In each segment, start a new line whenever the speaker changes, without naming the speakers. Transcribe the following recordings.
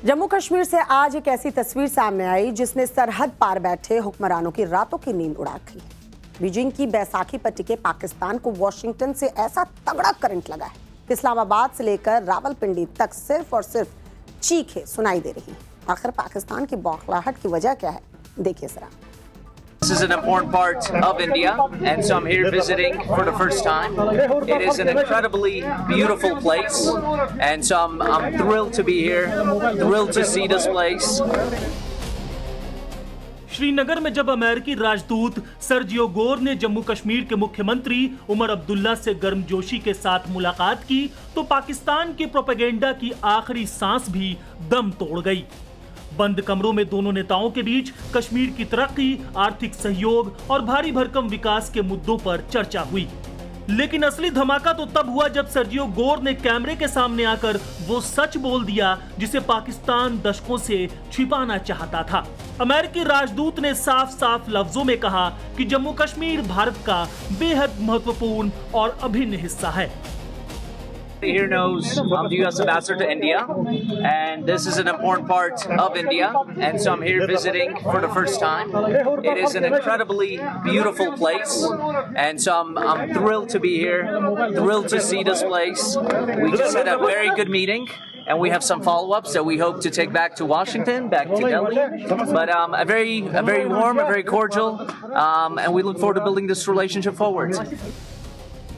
जम्मू कश्मीर से आज एक ऐसी तस्वीर सामने आई जिसने सरहद पार बैठे हुक्मरानों की रातों की नींद उड़ा दी। बीजिंग की बैसाखी पर टिके पाकिस्तान को वॉशिंगटन से ऐसा तगड़ा करंट लगा है कि इस्लामाबाद से लेकर रावलपिंडी तक सिर्फ और सिर्फ चीखें सुनाई दे रही। आखिर पाकिस्तान की बौखलाहट की वजह क्या है, देखिए जरा।
This is an important part of India, and so I'm here visiting for the first time. It is an incredibly beautiful place, and so I'm thrilled to be here, thrilled to see this place.
Srinagar में जब अमेरिकी राजदूत Sergio Gor ने जम्मू कश्मीर के मुख्यमंत्री उमर अब्दुल्ला से गर्मजोशी के साथ मुलाकात की, तो पाकिस्तान के प्रोपेगेंडा की आखिरी सांस भी दम तोड़ गई। बंद कमरों में दोनों नेताओं के बीच कश्मीर की तरक्की, आर्थिक सहयोग और भारी भरकम विकास के मुद्दों पर चर्चा हुई। लेकिन असली धमाका तो तब हुआ जब सर्जियो गोर ने कैमरे के सामने आकर वो सच बोल दिया जिसे पाकिस्तान दशकों से छिपाना चाहता था। अमेरिकी राजदूत ने साफ साफ लफ्जों में कहा कि जम्मू कश्मीर भारत का बेहद महत्वपूर्ण और अभिन्न हिस्सा है।
Here knows I'm the U.S. ambassador to India, and this is an important part of India, and so I'm here visiting for the first time. It is an incredibly beautiful place, and so I'm thrilled to be here, thrilled to see this place. We just had a very good meeting, and we have some follow-ups that we hope to take back to Washington, back to Delhi. But a very warm, a very cordial, and we look forward to building this relationship forward.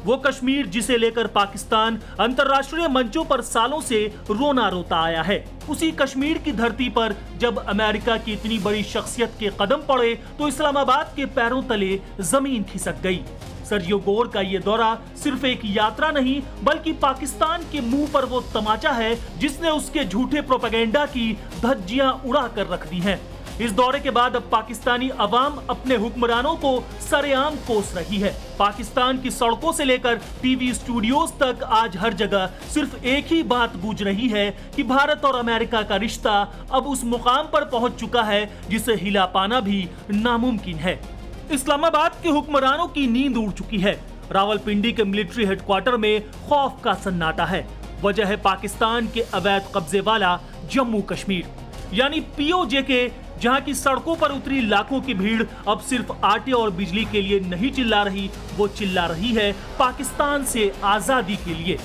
वो कश्मीर जिसे लेकर पाकिस्तान अंतर्राष्ट्रीय मंचों पर सालों से रोना रोता आया है, उसी कश्मीर की धरती पर जब अमेरिका की इतनी बड़ी शख्सियत के कदम पड़े तो इस्लामाबाद के पैरों तले जमीन खिसक गई। सर्जियो गोर का ये दौरा सिर्फ एक यात्रा नहीं बल्कि पाकिस्तान के मुंह पर वो तमाचा है जिसने उसके झूठे प्रोपेगेंडा की धज्जियां उड़ा कर रख दी हैं। इस दौरे के बाद अब पाकिस्तानी अवाम अपने हुक्मरानों को सरेआम कोस रही है। पाकिस्तान की सड़कों से लेकर टीवी स्टूडियोज तक आज हर जगह सिर्फ एक ही बात गूंज रही है कि भारत और अमेरिका का रिश्ता अब उस मुकाम पर पहुंच चुका है जिसे हिला पाना भी नामुमकिन है। इस्लामाबाद के हुक्मरानों की नींद उड़ चुकी है। रावलपिंडी के मिलिट्री हेडक्वार्टर में खौफ का सन्नाटा है। वजह है पाकिस्तान के अवैध कब्जे वाला जम्मू कश्मीर, यानी पीओजे, जहां की सड़कों पर उतरी लाखों की भीड़ अब सिर्फ आटे और बिजली के लिए नहीं चिल्ला रही, वो चिल्ला रही है पाकिस्तान से आजादी के लिए।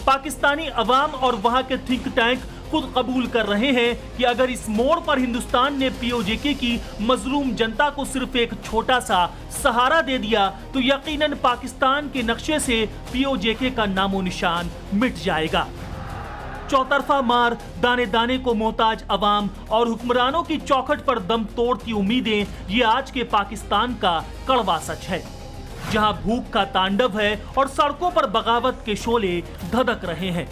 पाकिस्तानी अवाम और वहां के थिंक टैंक खुद कबूल कर रहे हैं कि अगर इस मोड़ पर हिंदुस्तान ने पीओजे की मजलूम जनता को सिर्फ एक छोटा सा सहारा दे दिया तो यकीनन पाकिस्तान के नक्शे से पीओजे का नामो निशान मिट जाएगा। चौतरफा मार, दाने दाने को मोहताज अवाम और हुक्मरानों की चौखट पर दम तोड़ती उम्मीदें, ये आज के पाकिस्तान का कड़वा सच है, जहां भूख का तांडव है और सड़कों पर बगावत के शोले धधक रहे हैं।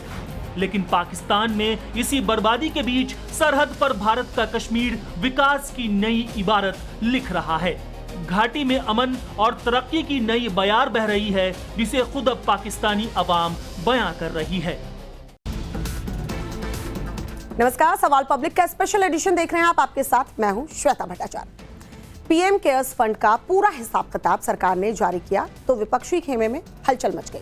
लेकिन पाकिस्तान में इसी बर्बादी के बीच सरहद पर भारत का कश्मीर विकास की नई इबारत लिख रहा है। घाटी में अमन और तरक्की की नई बयार बह रही है जिसे खुद अब पाकिस्तानी अवाम बयां कर रही है।
नमस्कार, सवाल पब्लिक का स्पेशल एडिशन देख रहे हैं आप। आपके साथ मैं हूं Shweta Bhattacharya. PM cares fund का पूरा हिसाब किताब सरकार ने जारी किया तो विपक्षी खेमे में हलचल मच गई।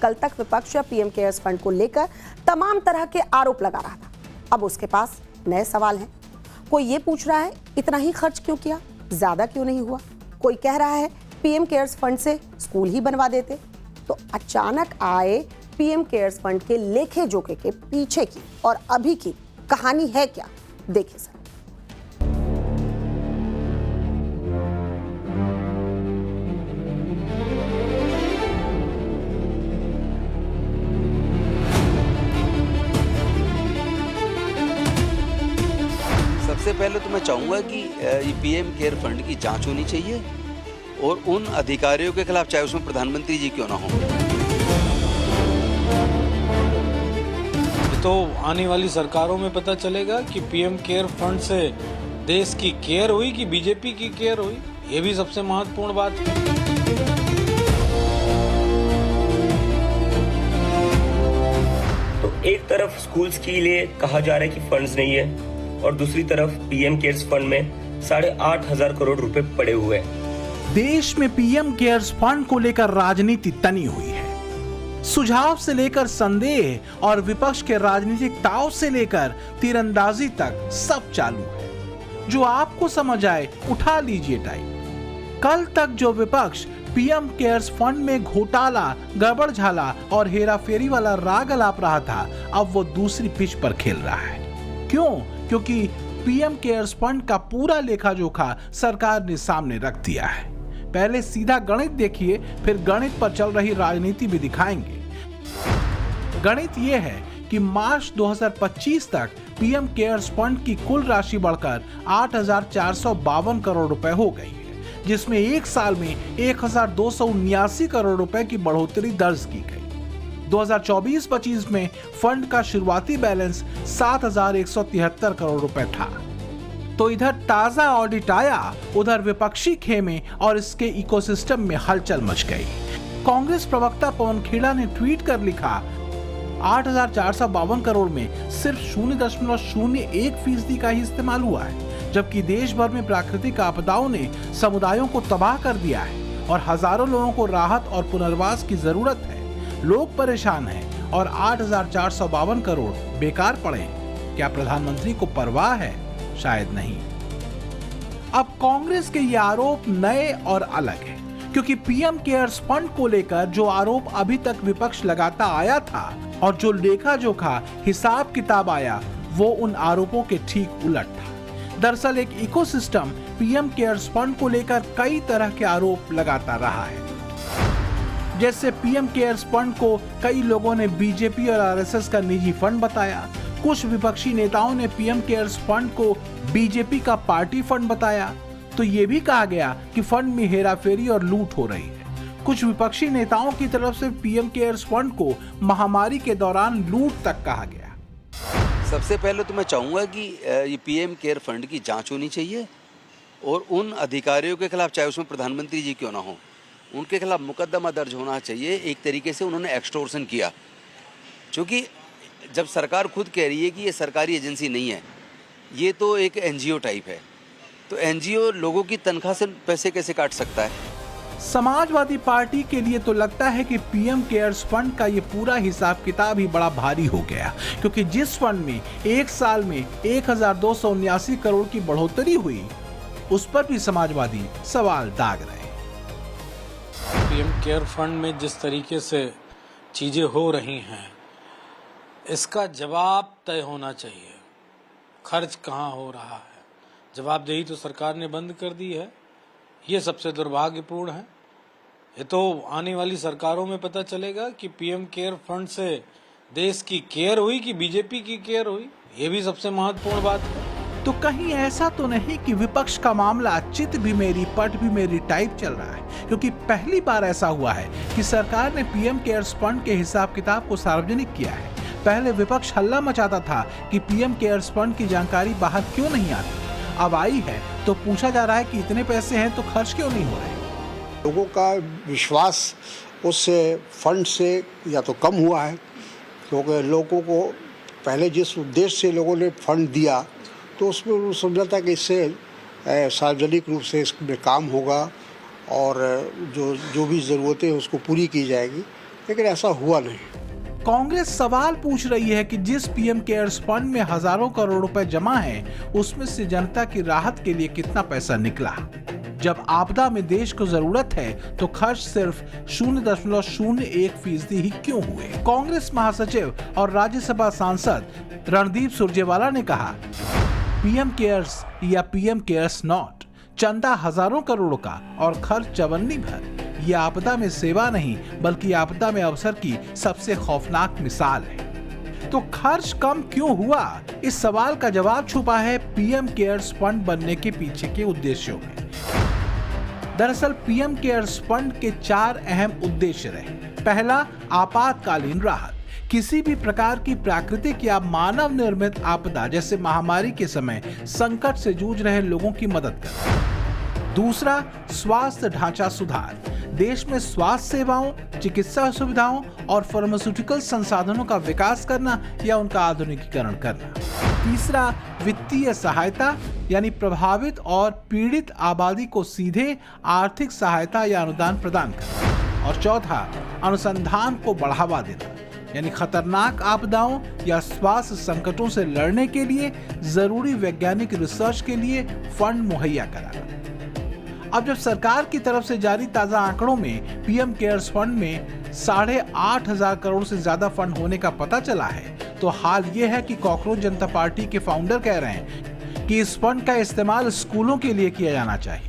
कल तक विपक्ष पीएम केयर्स फंड को लेकर तमाम तरह के आरोप लगा रहा था। अब उसके पास नए सवाल हैं। कोई ये पूछ रहा है इतना ही खर्च क्यों किया, ज्यादा क्यों नहीं हुआ। कोई कह रहा है पीएम केयर्स फंड से स्कूल ही बनवा देते। तो अचानक आए पीएम केयर्स फंड के लेखे जोखे के पीछे की और अभी की कहानी है क्या, देखिए सर।
सबसे पहले तो मैं चाहूंगा कि ये पीएम केयर फंड की जांच होनी चाहिए और उन अधिकारियों के खिलाफ, चाहे उसमें प्रधानमंत्री जी क्यों ना हो।
तो आने वाली सरकारों में पता चलेगा कि पीएम केयर फंड से देश की केयर हुई कि बीजेपी की केयर हुई। ये भी सबसे महत्वपूर्ण बात है।
तो एक तरफ स्कूल्स के लिए कहा जा रहा है कि फंड्स नहीं है और दूसरी तरफ पीएम केयर्स फंड में 8,500 करोड़ रुपए पड़े हुए हैं।
देश में पीएम केयर्स फंड को लेकर राजनीति तनी हुई है। सुझाव से लेकर संदेह और विपक्ष के राजनीतिक ताव से लेकर तीरंदाजी तक सब चालू है। जो आपको समझ आए उठा लीजिए टाइप। कल तक जो विपक्ष पीएम केयर्स फंड में घोटाला, गड़बड़ झाला और हेराफेरी वाला राग अलाप रहा था, अब वो दूसरी पिच पर खेल रहा है। क्यों? क्योंकि पीएम केयर्स फंड का पूरा लेखा जोखा सरकार ने सामने रख दिया है। पहले सीधा गणित देखिए, फिर गणित पर चल रही राजनीति भी दिखाएंगे। गणित यह है कि मार्च 2025 तक पीएम केयर्स फंड की कुल राशि बढ़कर 8,452 करोड़ रुपए हो गई है, जिसमें एक साल में 1,279 करोड़ रुपए की बढ़ोतरी दर्ज की गई। 2024-25 में फंड का शुरुआती बैलेंस 7,173 करोड़ रुपए था। तो इधर ताजा ऑडिट आया, उधर विपक्षी खेमे और इसके इकोसिस्टम में हलचल मच गई। कांग्रेस प्रवक्ता पवन खेड़ा ने ट्वीट कर लिखा, 8,452 करोड़ में सिर्फ 0.01% का ही इस्तेमाल हुआ है, जबकि देश भर में प्राकृतिक आपदाओं ने समुदायों को तबाह कर दिया है और हजारों लोगों को राहत और पुनर्वास की जरूरत है। लोग परेशान हैं और 8,452 करोड़ बेकार पड़े। क्या प्रधानमंत्री को परवाह है? शायद नहीं। अब कांग्रेस के ये आरोप नए और अलग है, क्योंकि पीएम केयर्स फंड को लेकर जो आरोप अभी तक विपक्ष लगाता आया था और जो लेखा जोखा हिसाब किताब आया, वो उन आरोपों के ठीक उलट था। दरअसल एक इकोसिस्टम पीएम केयर्स फंड को लेकर कई तरह के आरोप लगाता रहा है। जैसे पीएम केयर्स फंड को कई लोगों ने बीजेपी और आरएसएस का निजी फंड बताया। कुछ विपक्षी नेताओं ने पीएम केयर्स फंड को बीजेपी का पार्टी फंड बताया। तो ये भी कहा गया कि फंड में हेराफेरी और लूट हो रही है। कुछ विपक्षी नेताओं की तरफ से पीएम केयर्स फंड को महामारी के दौरान लूट तक कहा गया।
सबसे पहले तो मैं चाहूँगा कि ये पीएम केयर फंड की जांच होनी चाहिए और उन अधिकारियों के खिलाफ, चाहे उसमें प्रधानमंत्री जी क्यों ना हो, उनके खिलाफ मुकदमा दर्ज होना चाहिए। एक तरीके से उन्होंने एक्सटॉर्शन किया, क्योंकि जब सरकार खुद कह रही है कि ये सरकारी एजेंसी नहीं है, ये तो एक एनजीओ टाइप है, तो एनजीओ लोगों की तनख्वाह से पैसे कैसे काट सकता है?
समाजवादी पार्टी के लिए तो लगता है कि पीएम केयर्स फंड का ये पूरा हिसाब किताब ही बड़ा भारी हो गया, क्योंकि जिस फंड में एक साल में 1,279 करोड़ की बढ़ोतरी हुई, उस पर भी समाजवादी सवाल दाग रहे।
पीएम केयर फंड में जिस तरीके से चीजें हो रही हैं, इसका जवाब तय होना चाहिए। खर्च कहाँ हो रहा है, जवाबदेही तो सरकार ने बंद कर दी है। ये सबसे दुर्भाग्यपूर्ण है। ये तो आने वाली सरकारों में पता चलेगा कि पीएम केयर फंड से देश की केयर हुई कि बीजेपी की केयर हुई। ये भी सबसे महत्वपूर्ण बात है।
तो कहीं ऐसा तो नहीं कि विपक्ष का मामला चित भी मेरी पट भी मेरी टाइप चल रहा है, क्योंकि पहली बार ऐसा हुआ है कि सरकार ने पीएम केयर्स फंड के हिसाब किताब को सार्वजनिक किया है। पहले विपक्ष हल्ला मचाता था कि पीएम केयर्स फंड की जानकारी बाहर क्यों नहीं आती। अब आई है तो पूछा जा रहा है कि इतने पैसे हैं तो खर्च क्यों नहीं हो रहे।
लोगों का विश्वास उस फंड से या तो कम हुआ है, क्योंकि लोगों को पहले जिस उद्देश्य से लोगों ने फंड दिया, तो उसमें वो समझा था कि इससे सार्वजनिक रूप से इसमें काम होगा और जो भी ज़रूरतें उसको पूरी की जाएगी, लेकिन ऐसा हुआ नहीं।
कांग्रेस सवाल पूछ रही है कि जिस पीएम केयर्स फंड में हजारों करोड़ रुपए जमा हैं, उसमें से जनता की राहत के लिए कितना पैसा निकला। जब आपदा में देश को जरूरत है तो खर्च सिर्फ 0.01% ही क्यों हुए। कांग्रेस महासचिव और राज्यसभा सांसद रणदीप सुरजेवाला ने कहा, पीएम केयर्स या पीएम केयर्स नॉट, चंदा हजारों करोड़ का और खर्च चवन्नी भर। ये आपदा में सेवा नहीं बल्कि आपदा में अवसर की सबसे खौफनाक मिसाल है। तो खर्च कम क्यों हुआ, इस सवाल का जवाब छुपा है पीएम केयर्स फंड बनने के पीछे के उद्देश्यों में। दरअसल पीएम केयर्स फंड के 4 अहम उद्देश्य रहे। पहला, आपातकालीन राहत, किसी भी प्रकार की प्राकृतिक या मानव निर्मित आपदा जैसे महामारी के समय संकट से जूझ रहे लोगों की मदद करना। दूसरा, स्वास्थ्य ढांचा सुधार, देश में स्वास्थ्य सेवाओं, चिकित्सा सुविधाओं और फार्मास्यूटिकल संसाधनों का विकास करना या उनका आधुनिकीकरण करना। तीसरा, वित्तीय सहायता, यानी प्रभावित और पीड़ित आबादी को सीधे आर्थिक सहायता या अनुदान प्रदान करना। और चौथा, अनुसंधान को बढ़ावा देना, यानी खतरनाक आपदाओं या स्वास्थ्य संकटों से लड़ने के लिए जरूरी वैज्ञानिक रिसर्च के लिए फंड मुहैया कराना। अब जब सरकार की तरफ से जारी ताजा आंकड़ों में पीएम केयर्स फंड में 8,500 करोड़ से ज्यादा फंड होने का पता चला है, तो हाल ये है कि कॉकरोच जनता पार्टी के फाउंडर कह रहे हैं कि इस फंड का इस्तेमाल स्कूलों के लिए किया जाना चाहिए।